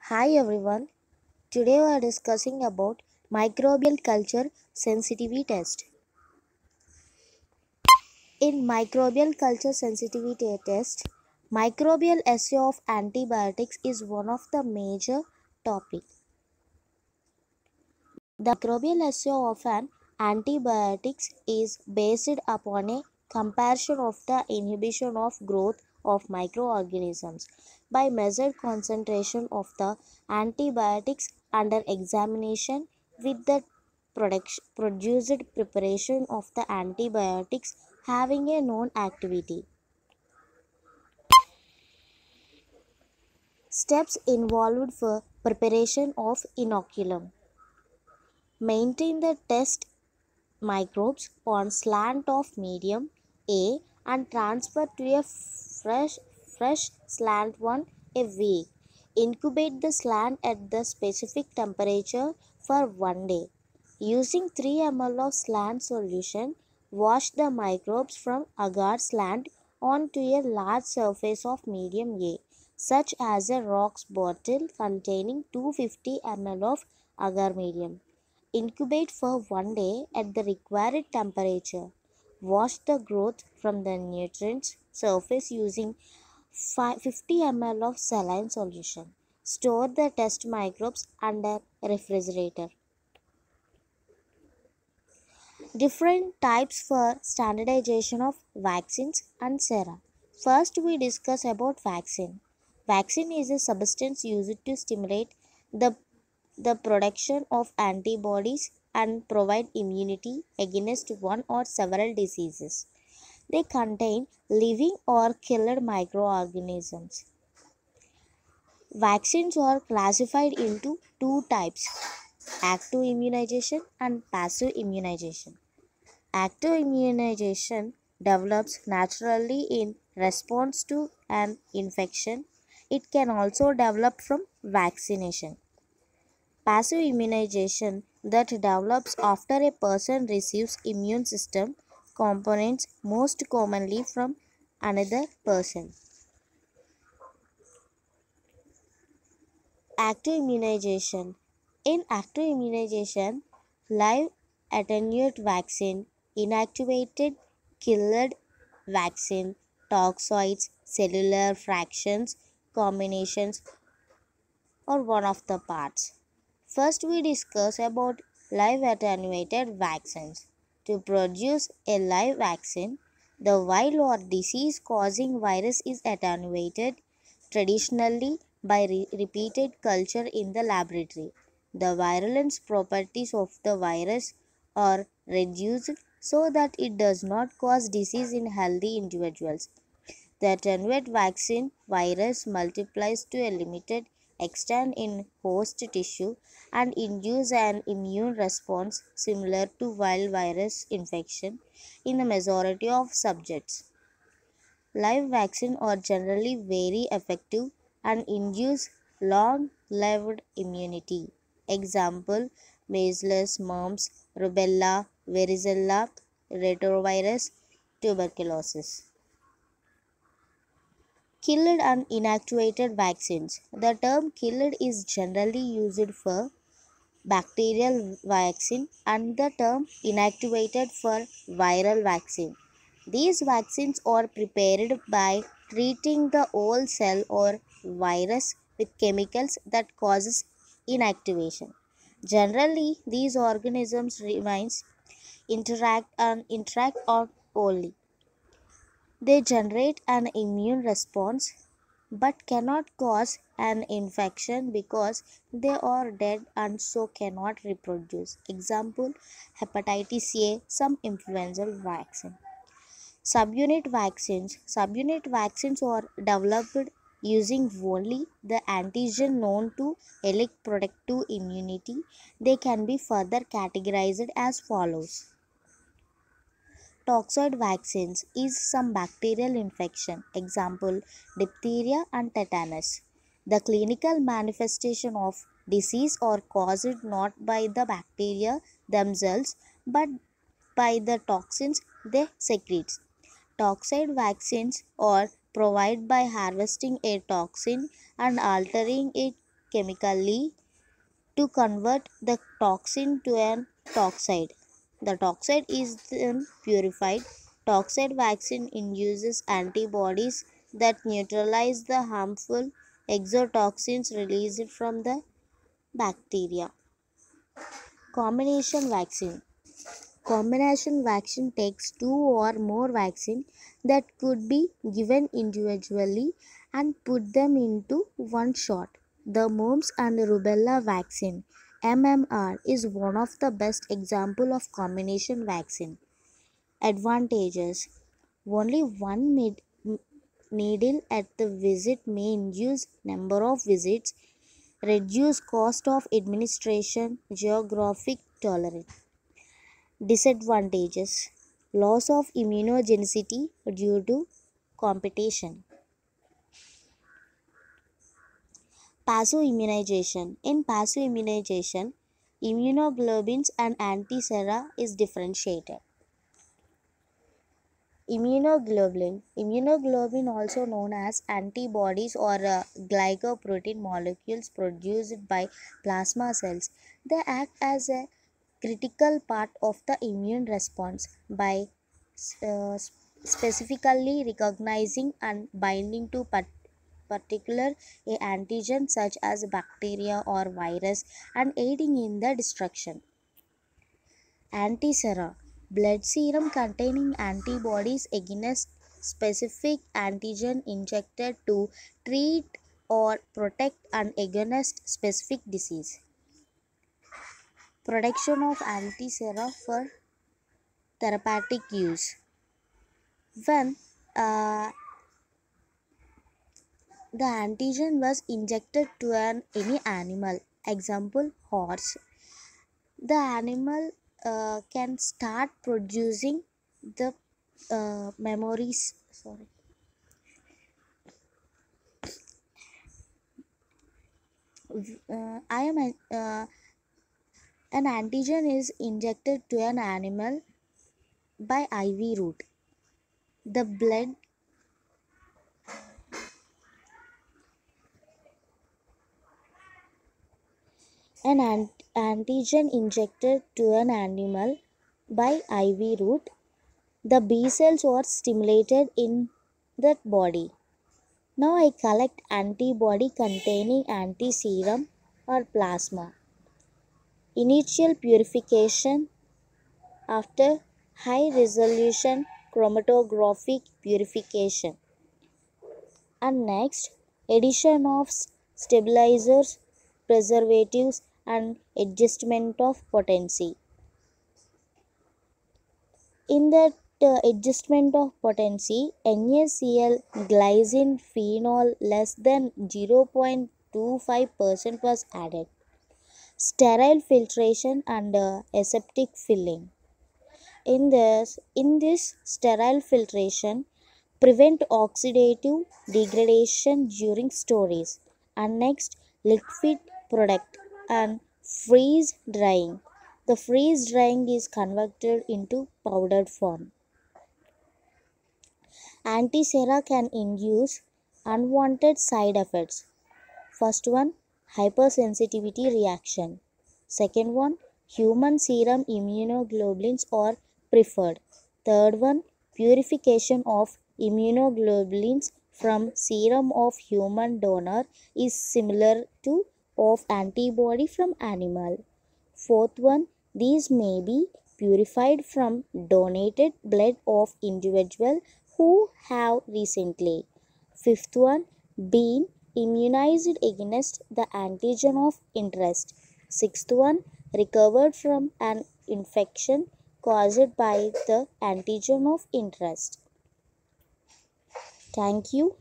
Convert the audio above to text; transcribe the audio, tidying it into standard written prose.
Hi everyone. Today we are discussing about microbial culture sensitivity test. In microbial culture sensitivity test, microbial assay of antibiotics is one of the major topic. The microbial assay of an antibiotics is based upon a comparison of the inhibition of growth of microorganisms by measured concentration of the antibiotics under examination with the produced preparation of the antibiotics having a known activity. Steps involved for preparation of inoculum. Maintain the test microbes on slant of medium A and transfer to a fresh slant one a week. Incubate the slant at the specific temperature for 1 day. Using 3 ml of slant solution, wash the microbes from agar slant onto a large surface of medium A, such as a rocks bottle containing 250 ml of agar medium. Incubate for 1 day at the required temperature. Wash the growth from the nutrients surface using 50 ml of saline solution. Store the test microbes under refrigerator. Different types for standardization of vaccines and sera. First we discuss about vaccine. Vaccine is a substance used to stimulate the production of antibodies and provide immunity against one or several diseases. They contain living or killed microorganisms. Vaccines are classified into two types: active immunization and passive immunization. Active immunization develops naturally in response to an infection. It can also develop from vaccination. Passive immunization that develops after a person receives immune system components, most commonly from another person. Active immunization. In active immunization, live attenuate vaccine, inactivated killed vaccine, toxoids, cellular fractions, combinations, or one of the parts. First, we discuss about live attenuated vaccines. To produce a live vaccine, the wild or disease causing virus is attenuated traditionally by repeated culture in the laboratory. The virulence properties of the virus are reduced so that it does not cause disease in healthy individuals. The attenuate vaccine virus multiplies to a limited extent in host tissue and induce an immune response similar to wild virus infection in the majority of subjects. Live vaccines are generally very effective and induce long-lived immunity. Example: measles, mumps, rubella, varicella, retrovirus, tuberculosis. Killed and inactivated vaccines. The term killed is generally used for bacterial vaccine and the term inactivated for viral vaccine. These vaccines are prepared by treating the whole cell or virus with chemicals that causes inactivation. Generally, these organisms remains interact on only. They generate an immune response but cannot cause an infection because they are dead and so cannot reproduce. Example: hepatitis A, some influenza vaccine. Subunit vaccines. Subunit vaccines are developed using only the antigen known to elect protective immunity. They can be further categorized as follows. Toxoid vaccines is some bacterial infection. Example: diphtheria and tetanus. The clinical manifestation of disease are caused not by the bacteria themselves but by the toxins they secrete. Toxoid vaccines are provided by harvesting a toxin and altering it chemically to convert the toxin to an toxide. The toxide is then purified. Toxide vaccine induces antibodies that neutralize the harmful exotoxins released from the bacteria. Combination vaccine. Combination vaccine takes two or more vaccines that could be given individually and put them into one shot. The mumps and rubella vaccine (MMR) is one of the best example of combination vaccine. Advantages: only one needle at the visit may induce number of visits, reduce cost of administration, geographic tolerance. Disadvantages: loss of immunogenicity due to competition. Passive immunization. In passive immunization, immunoglobulins and antisera is differentiated. Immunoglobulin, also known as antibodies or glycoprotein molecules produced by plasma cells. They act as a critical part of the immune response by specifically recognizing and binding to particular a antigen such as bacteria or virus and aiding in the destruction. Antisera, blood serum containing antibodies against specific antigen injected to treat or protect an against specific disease. Production of antisera for therapeutic use. When the antigen was injected to any animal, example horse, the animal can start producing the memories. Sorry. I am an antigen is injected to an animal by IV route. The blood an antigen injected to an animal by IV route. The B cells are stimulated in that body. Now I collect antibody containing antiserum or plasma. Initial purification after high resolution chromatographic purification. And next, addition of stabilizers, preservatives and adjustment of potency. In that adjustment of potency, NaCl glycine phenol less than 0.25% was added. Sterile filtration and aseptic filling. In this sterile filtration, prevent oxidative degradation during storage. And next, liquid product and freeze drying. The freeze drying is converted into powdered form. Antisera can induce unwanted side effects. First one, hypersensitivity reaction. Second one, human serum immunoglobulins are preferred. Third one, purification of immunoglobulins from serum of human donor is similar to of antibody from animal. Fourth one, these may be purified from donated blood of individual who have recently. Fifth one, been immunized against the antigen of interest. Sixth one, recovered from an infection caused by the antigen of interest. Thank you.